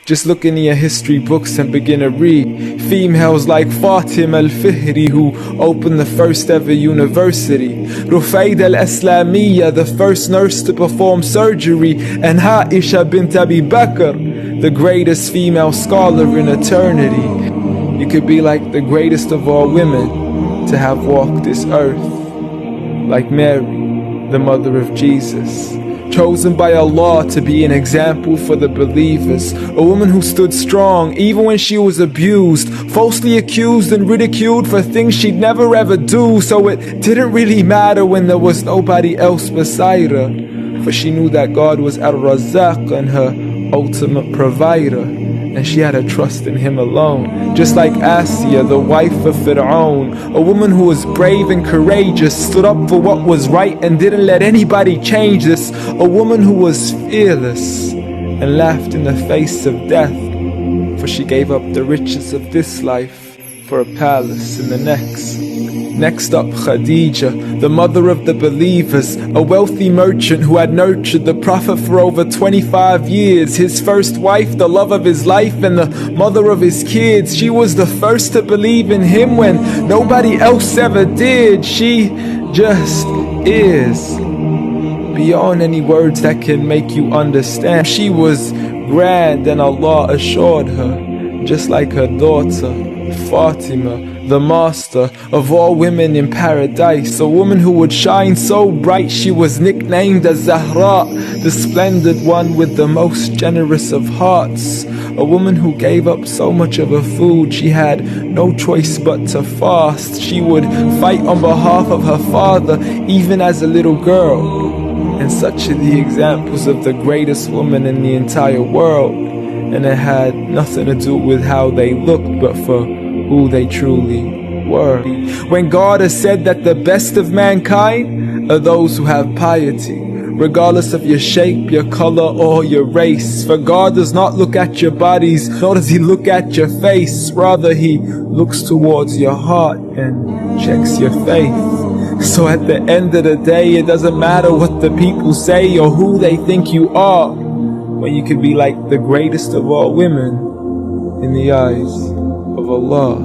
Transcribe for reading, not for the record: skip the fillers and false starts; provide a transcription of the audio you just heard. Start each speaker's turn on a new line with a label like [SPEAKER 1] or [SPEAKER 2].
[SPEAKER 1] Just look in your history books and begin to read. Females like Fatima al-Fihri, who opened the first ever university, Rufaida al-Islamiyya, the first nurse to perform surgery, and Aisha bint Abi Bakr, the greatest female scholar in eternity. You could be like the greatest of all women to have walked this earth, like Mary, the mother of Jesus, chosen by Allah to be an example for the believers, a woman who stood strong even when she was abused, falsely accused and ridiculed for things she'd never ever do, so it didn't really matter when there was nobody else beside her, for she knew that God was Ar-Razzaq and her ultimate provider, and she had to trust in Him alone. Just like Asiya, the wife of Fir'aun, a woman who was brave and courageous, stood up for what was right and didn't let anybody change this, a woman who was fearless and laughed in the face of death, for she gave up the riches of this life for a palace in the next. Next up, Khadija, the mother of the believers, a wealthy merchant who had nurtured the Prophet for over 25 years, his first wife, the love of his life and the mother of his kids. She was the first to believe in him when nobody else ever did. She just is, beyond any words that can make you understand. She was grand and Allah assured her, just like her daughter, Fatima, the master of all women in paradise, a woman who would shine so bright she was nicknamed as Zahra, the splendid one with the most generous of hearts, a woman who gave up so much of her food she had no choice but to fast. She would fight on behalf of her father even as a little girl, and such are the examples of the greatest woman in the entire world, and it had nothing to do with how they looked but for who they truly were. When God has said that the best of mankind are those who have piety, regardless of your shape, your color, or your race. For God does not look at your bodies, nor does He look at your face. Rather, He looks towards your heart and checks your faith. So at the end of the day, it doesn't matter what the people say or who they think you are, when you can be like the greatest of all women in the eyes of Allah.